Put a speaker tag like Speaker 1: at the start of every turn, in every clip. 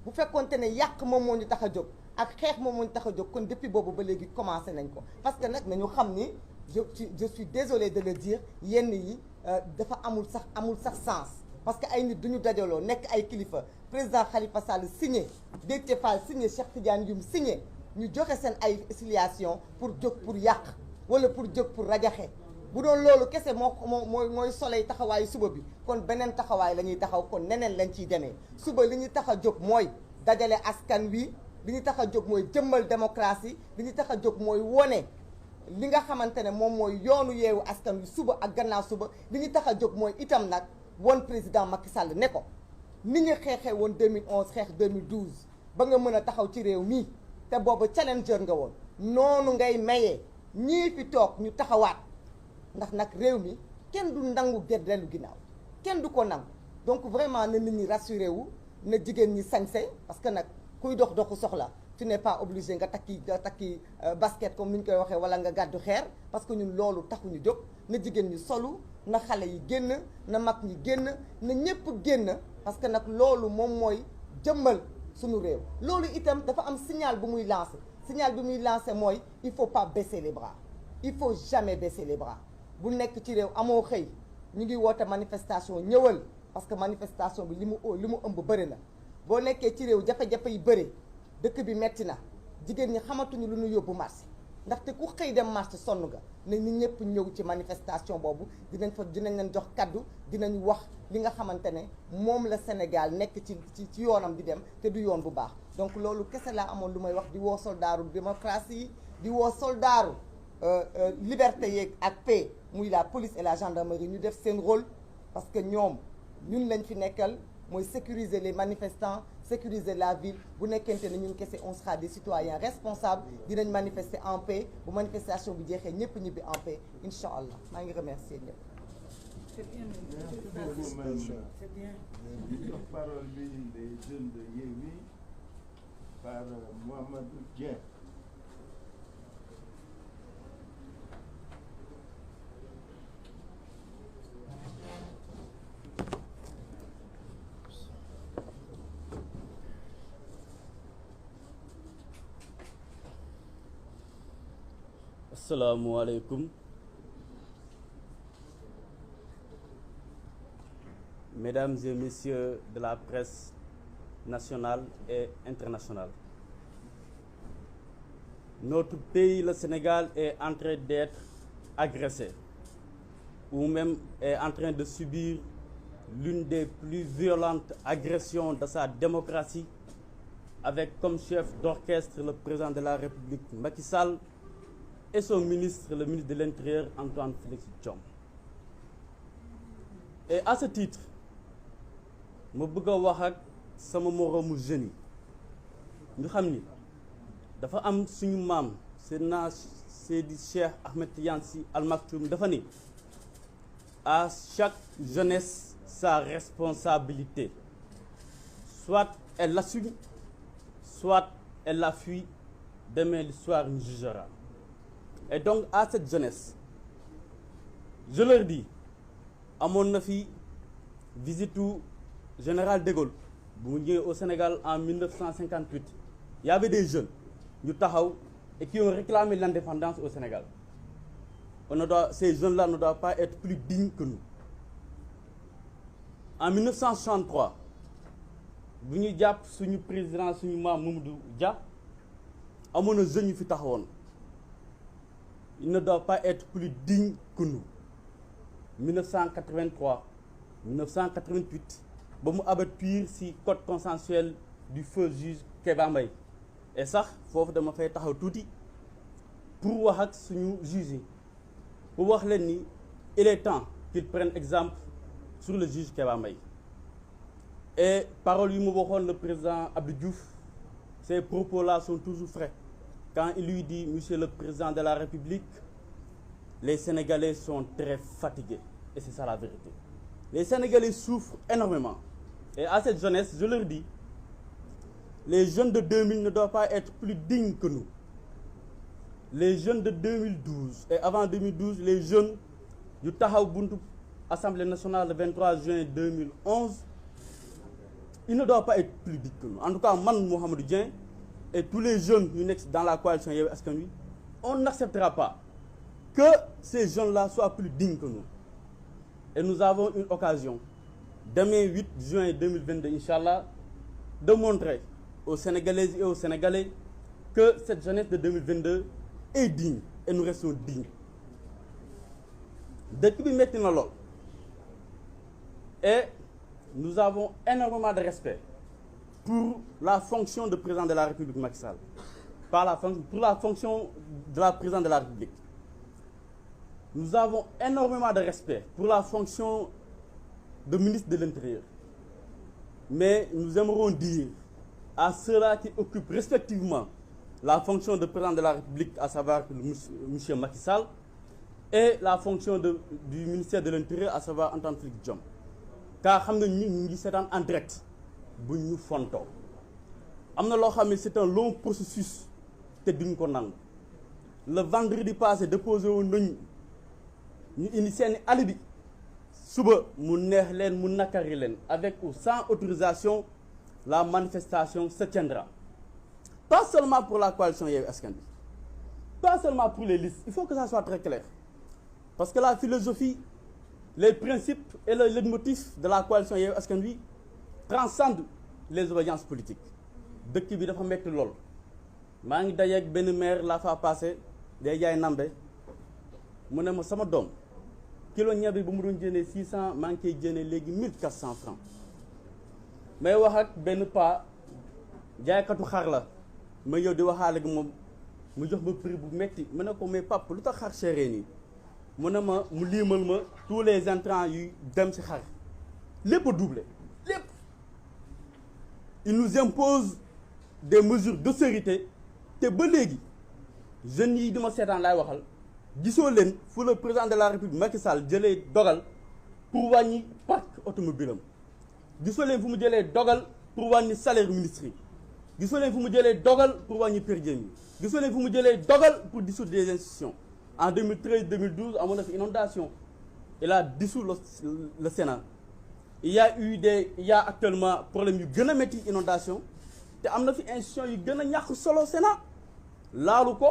Speaker 1: bu fekkonte ne yàq moom moo ñu tax a jóg ak xeex moom moo ñu tax a jóg kon depuis boobu ba léegi commencé nañ ko parce que nag nañu xam ni je suis désolé de le dire yenn yi dafa amul sax sens parce que ay nit duñu dajaloo nekk ay kilifa président Khalifa Sall signé Déthié Fall signé Cheikh Tidiane Youm signé ñu joxe seen ay filiation pour jóg pour yàq wala pour jóg pour rajaxe bu doon loolu kese mooy soleil taxawaayu suba bi kon beneen taxawaay la ñuy taxaw kon neneen lañ ciy demee suba li ñu tax a jóg mooy dajale askan wi li ñu tax a jóg mooy jëmmal démocratie li ñu tax a jóg mooy wone li nga xamante ne moom mooy yoonu yeewu askan wi suba ak gannaaw suba li ñu tax a jóg mooy itam nag woon président Macky Sall ne ko ni ñu xeexee woon 2011 xeex 2012 ba nga mën a taxaw ci réew mi te boobu challenger nga woon noonu ngay mayee ñii fi toog ñu taxawaat ndax nag réew mi kenn du nangu dellu ginnaaw kenn du ko nangu donc vraiment na nit ñi rassuré wu na jigéen ñi sañse parce que nag kuy doxu soxla tu n'es pas obligé nga takki basket comme ni ñu koy waxee wala nga gàddu xeer parce que ñun loolu taxuñu jóg na jigéen ñi solu na xale yi génn na mag ñi génn na ñëpp génn parce que nag loolu moom mooy jëmmal suñu réew loolu itam dafa am signal bu muy lancé mooy il faut pas baisser les bras il faut jamais baisser les bras bu nekk ci réew amoo xëy ñu ngi woote manifestation ñëwal parce que manifestation bi li mu ëmb bëri na boo nekkee ci réew jafe-jafe yi bëri dëkk bi metti na jigéen ñi xamatuñu lu ñu yóbbu marché ndaxte ku xëy dem marché sonn nga ne nit ñëpp ñëw ci manifestation boobu dinañ leen jox kaddu dinañ wax li nga xamante ne moom la Sénégal nekk ci yoonam di dem te du yoon bu baax donc loolu kese laa amoon lu may wax di woo soldaaru démocratie yi di woo soldaaru liberté yeeg ak paix muy la police et la gendarmerie ñu def seen rôle parce que ñoom ñun lañ fi nekkal mooy sécuriser les manifestants sécuriser la ville bu nekkente ne ñun kese on sera des citoyens responsables dinañ manifester en paix bu manifestation bi jeexee ñëpp ñibbi en paix incha allah maa ngi remercier ñëpp.
Speaker 2: C'est bien. C'est bien.
Speaker 3: Di jox parole bi les jeunes de Yewwi par Mouhamadou Dieng.
Speaker 4: Assalamu alaikum. Mesdames et messieurs de la presse nationale et internationale. Notre pays, le Sénégal, est en train d'être agressé ou même est en train de subir l'une des plus violentes agressions de sa démocratie avec comme chef d'orchestre le président de la République Macky Sall et son ministre, le ministre de l'Intérieur, Antoine Félix Diome. Et à ce titre, je veux wax ak sama moroomu jeunes yi ñu xam ni dafa am suñu maam Seydina Seydi Cheikh Ahmed Tidiane Sy Al Maktoum dafa ni à chaque jeunesse sa responsabilité, soit elle l'assume, soit elle la fuit, demain l'histoire nous jugera. Et donc à cette jeunesse je leur dis amoon na fi visite général de Gaulle bu mu ñëwee au Sénégal en 1958 il y avait des jeunes ñu taxaw et qui ont réclamé l'indépendance au Sénégal. Ces jeunes-là ne doivent pas être plus dignes que nous. En 1963 bu ñu jàpp suñu président suñu maam Mamadou Dia amoon na jeunes yu fi taxawoon. Ils ne doivent pas être plus dignes que nous. 1983, 1988, ba mu abattre si code consensuel du feu juge Kéba Mbaye. Et ça, foofu dama fay taxaw tuuti pour wax ak suñu juge pour wax leen ni il est temps qu'ils prennent exemple sur le juge Kéba Mbaye. Et parole yu mu waxoon le président Abdou Diouf, ces propos-là sont toujours frais. Quand il lui dit, Monsieur le Président de la République, les Sénégalais sont très fatigués. Et c'est ça la vérité. Les Sénégalais souffrent énormément. Et à cette jeunesse, je leur dis, les jeunes de 2000 ne doivent pas être plus dignes que nous. Les jeunes de 2012 et avant 2012, les jeunes du Tahaw Buntu Assemblée nationale le 23 juin 2011, il ne doit pas être plus digne que nous. En tout cas, man, Mouhamadou Dieng, et tous les jeunes dans la coalition Yewwi Askan Wi, on n'acceptera pas que ces jeunes-là soient plus dignes que nous. Et nous avons une occasion, demain 8 juin 2022, Inch'Allah, de montrer aux Sénégalaises et aux Sénégalais que cette jeunesse de 2022 est digne et nous restons dignes. Depuis maintenant, et nous avons énormément de respect pour la fonction de président de la République Macky Sall, pour la fonction de la présidente de la République. Nous avons énormément de respect pour la fonction de ministre de l'Intérieur. Mais nous aimerons dire à ceux-là qui occupent respectivement la fonction de président de la République, à savoir M. Macky Sall, et la fonction du ministère de l'Intérieur, à savoir Antoine Félix Diome. Car nous sommes en direct. Nous sommes c'est un long processus. Le vendredi passé, déposé au nous initié un alibi. Suba, avec ou sans autorisation, la manifestation se tiendra. Pas seulement pour la coalition Yewwi Askan Wi, pas seulement pour les listes. Il faut que ça soit très clair. Parce que la philosophie, les principes et le leitmotiv de la coalition Yewwi Askan Wi transcendent les obédiences politiques. Dëkk bi dafa metti lool. Maa ngi daje ak benn maire la fa passé day jaay nambe mu ne ma sama doom kilo ñebe bu mu doon jëndee 600 maa ngi koy jëndee léegi 1400 francs. may wax ak benn pa jaaykatu xar la ma yow di waxaale ak moom mu jox ma prix bu metti ma ne ko mais papa lu tax xar chéré nii mu ne ma mu liimal ma tous les intrants yu dem ci xar lépp a doublé lépp. Il nous impose des mesures d'austérité te ba léegi jeunes yi dama seetaan laay waxal gisoo leen fu le président de la République Macky Sall jëlee dogal pour wàññi parc automobile am gisoo leen fu mu jëlee dogal pour wàññi salaire ministre yi gisoo leen fu mu jëlee dogal pour wàññi per diem yi gisoo leen fu mu jëlee dogal pour dissoudre des institutions. En 2013-2012, à mon avis, inondation, il a dissous le Sénat. Il y a actuellement problème yu gën a métti inondation te am na fi institution yu gën a ñàkk solo Sénat laalu ko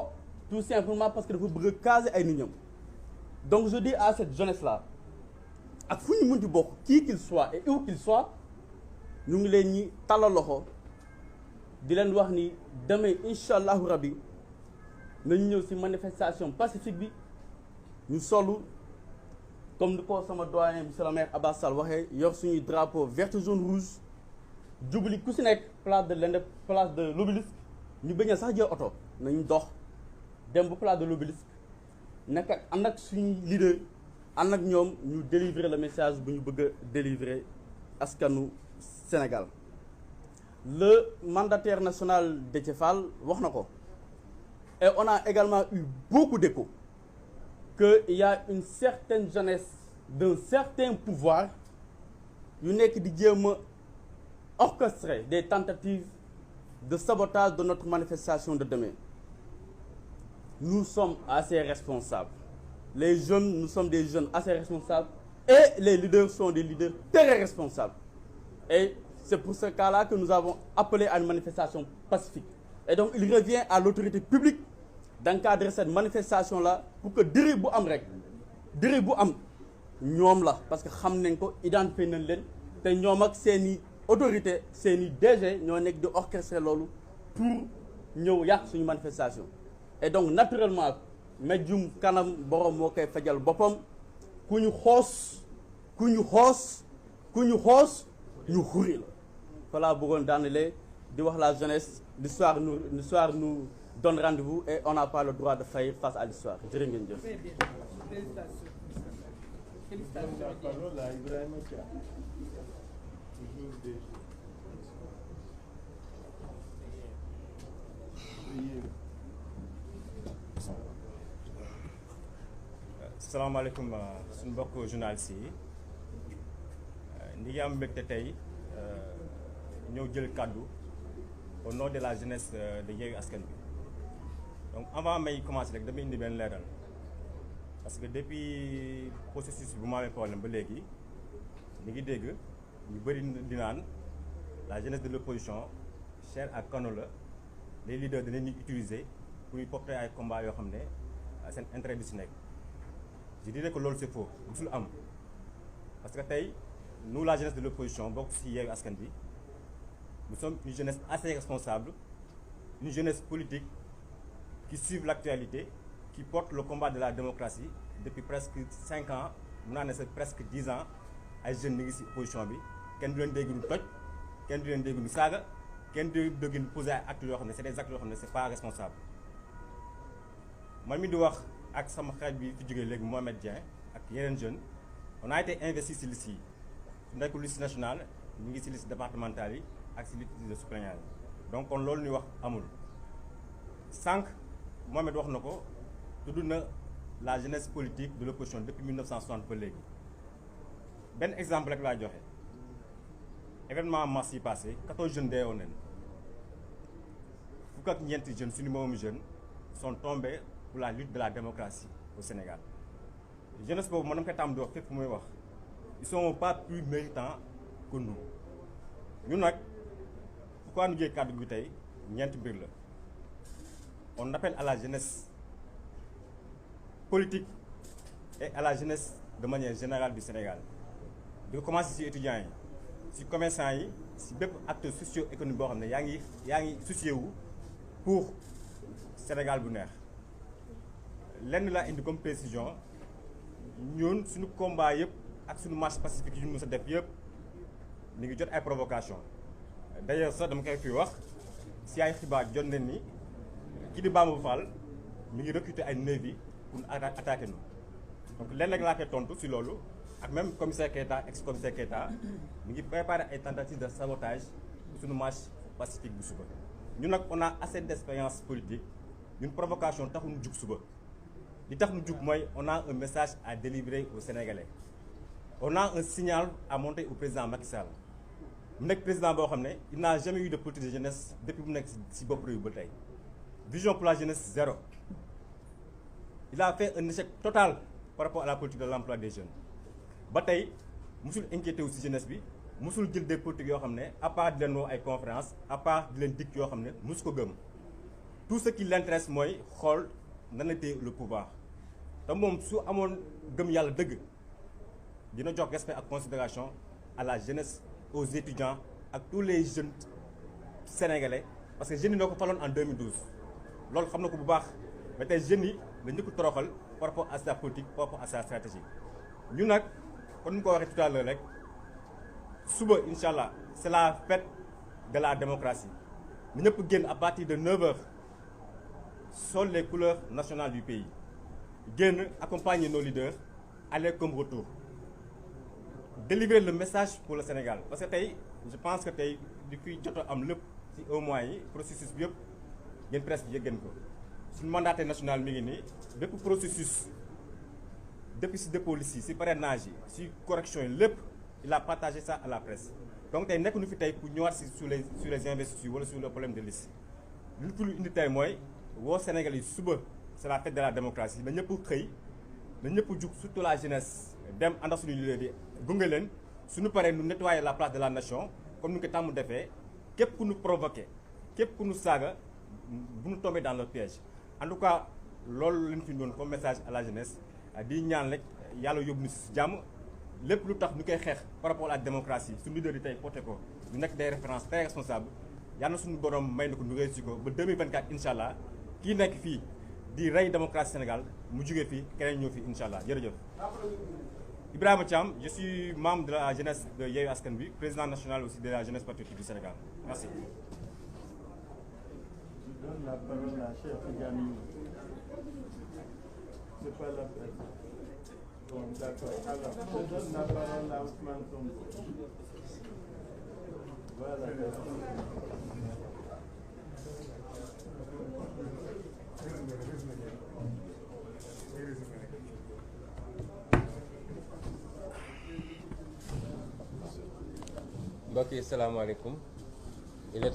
Speaker 4: tout simplement parce que dafa bëgg a caser ay nit ñam. Donc je dis à cette jeunesse là ak fu ñu munti bokk qui qu'il soit et où qu'il soit ñu ngi leen ñi tàllal loxo di leen wax ni demain incha allahu rabbi nañu ñëw ci manifestation pacifique bi ñu solu comme ni ko sama doyen monsieur le maire Abbas Sall waxee yor suñuy drapeau vert jaune rouge jubli ku ci nekk place de l'Obélisque ñu bañ a sax jël oto nañu dox dem bu place de l'Obélisque nekk ak ànd ak suñuy leader ànd ak ñoom ñu délivrer le message bu ñu bëgg a délivrer askanu Sénégal. Le mandataire national Déthié Fall wax na ko. Et on a également eu beaucoup d'échos qu'il y a une certaine jeunesse d'un certain pouvoir yu nekk di jéem a orchestrer des tentatives de sabotage de notre manifestation de demain. Nous sommes assez responsables. Les jeunes, nous sommes des jeunes assez responsables et les leaders sont des leaders très responsables. Et c'est pour ce cas-là que nous avons appelé à une manifestation pacifique. Et donc il revient à l'autorité publique d'encadrer cette manifestation-là pour que dérive bu am rek dérive bu am ñoom la parce que xam nañ ko identifié nañ leen te ñoom ak seeni autorité seeni DG ñoo nekk di orchestrer loolu pour ñëw yàq suñu manifestation. Et donc naturellement méjum kanam borom moo koy fajal boppam ku ñu xoos ñu xuri la voilà bëggoon daanale di wax la jeunesse l'histoire nous donne rendez-vous et on n'a pas le droit de faillir face à l'histoire. Jërë ngeen jëf.
Speaker 2: Très bien. Félicitations. Félicitations.
Speaker 3: La parole à Ibrahima Dia. Toujours des
Speaker 5: salaamaaleykum suñu mbokk journalistes yi ñi ngi am mbégte tey ñëw jël kàddu au nom de la jeunesse de Yewwi Askan Wi. Donc avant may commencer rek dama indi benn leeral parce que depuis processus bu ma amee problème ba léegi ñu ngi dégg ñu bëri di naan la jeunesse de l'opposition chère à Kano la les leaders dinañ ñuy utiliser pour ñu porter ay combats yoo xam ne seen intérêt du si nekk. Je dirais que loolu c'est faux musul am parce que tey nous la jeunesse de l'opposition bokk ci Yewwi Askan Wi nous sommes une jeunesse assez responsable, une jeunesse politique qui suit l'actualité, qui porte le combat de la démocratie depuis presque 5 ans mun naa ne c'est presque 10 ans ay jeunes ñu ngi ci opposition bi kenn du leen dégg lu toj kenn du leen dégg lu saaga kenn du dégg lu poser ay actes yoo xam ne c'est des actes yoo xam ne c'est pas responsable. man mi di wax ak sama xarit bi fi jógee léegi Mohamed Dieng ak yeneen jeunes on a été investi ci liste yi su nekkul liste nationale ñu ngi ci liste départementale yi ak ci liste de suppléants yi donc kon loolu ñuy wax amul sànq Mohamed wax na ko tudd na la jeunesse politique de l'opposition depuis 1960 ba léegi benn exemple rek laa joxe événement mars yi passé 14 jeunes deewoon nañ fukk ak ñeenti jeunes suñu moomu jeunes sont tombés pour la lutte de la démocratie au Sénégal jeunesse boobu man dama koy tàmm di wax fépp fu muy wax ils sont pas plus méritants que nous ñun nag pourquoi ñu jël kàddu gi tey ñeenti mbir la on appelle à la jeunesse politique et à la jeunesse de manière générale du Sénégal di ko commencer ci étudiants yi ci commerçants yi ci bépp acteur socio-économique boo xam ne yaa ngi soucié wu pour Sénégal bu neex lenn laa indi comme précision ñun suñu combat yëpp ak suñu marche pacifique yu ñu mës a def yëpp ñu ngi jot ay provocation d'ailleurs sax dama koy fi wax ci ay xibaar jot nañ ni kii di Bamba Fall mi ngi recruter ay nervis pour attaquer nous donc lenn rek laa koy tontu ci loolu ak même commissaire Keita ex-commissaire Keita mi ngi préparer ay tentatives de sabotage suñu marche pacifique bu suba ñun nag on a assez d'expérience politique ñun provocation taxul ñu jug suba li tax ñu jug mooy on a un message à délivrer aux Sénégalais on a un signal à monter au président Macky Sall mu nekk président boo xam ne il n'a jamais eu de politique de jeunesse depuis mu nekk ci bopp réew ba tey vision pour la jeunesse zéro il a fait un échec total par rapport à la politique de l'emploi des jeunes ba tey musul inquiété wu ci jeunesse bi musul jël des politiques yoo xam ne à part di leen woo ay conférence à part di leen dikk yoo xam ne musu ko gëm tout ce qui l'intéresse mooy xool nan la téye le pouvoir te moom su amoon gëm yàlla dëgg dina jox respect ak considération à la jeunesse aux étudiants ak tous les jeunes sénégalais parce que jeunes yi noo ko faloon en 2012 loolu xam na ko bu baax mais tey jeunes yi la njëkk toroxal par rapport à sa politique par rapport à sa stratégie ñu nag kon ni ko waxee tout à l'heure rek suba incha allah c'est la fête de la démocratie na ñëpp génn à partir de 9h sol les couleurs nationales du pays génn accompagner nos leaders aller comme retour délivrer le message pour le Sénégal parce que tey je pense que tey di fiy jot a am lépp ci au mois yi processus bi yëpp ngeen presse bi yëggeen ko suñu mandataire national mi ngi nii bépp processus depuis ci dépôt liste yi ci parrainage yi ci correction yi lépp il a partagé ça à la presse donc tey nekk nu fi tey pour ñëwaat ci sur les investitures wala sur le problème de liste li fi lu indi tey mooy woo Sénégal yi suba c'est la fête de la démocratie na ñëpp xëy na ñëpp jug surtout la jeunesse dem ànd ak suñu leader di gunge leen suñu paree nu nettoyer la place de la nation comme ni ko tàmm defee képp ku ñu provoqué képp ku ñu saaga bu ñu tombé dans le piège en tout cas loolu lañ fi doon comme message à la jeunesse di ñaan rek yàlla yóbbu ñu ci jàmm lépp lu tax ñu koy xeex par rapport à la démocratie suñu leader yi tey porté ko ñu nekk des références très responsables yàlla na suñu borom may na ko ñu réussir ko ba 2024 incha allah kii nekk fii di rey démocratie Sénégal mu jugee fii keneen ñëw fii incha allah jërëjëf. Ibrahima Thiam, je suis membre de la jeunesse de Yewwi Askan Wi, président national aussi de la jeunesse patriotique du Sénégal. Merci.
Speaker 3: Je donne la parole à Cheikh Tidiane. C'est pas la peine. Bon, d'accord. Alors, je donne la parole à Ousmane Sonko. Voilà.
Speaker 6: mbokk yi salaamaaleykum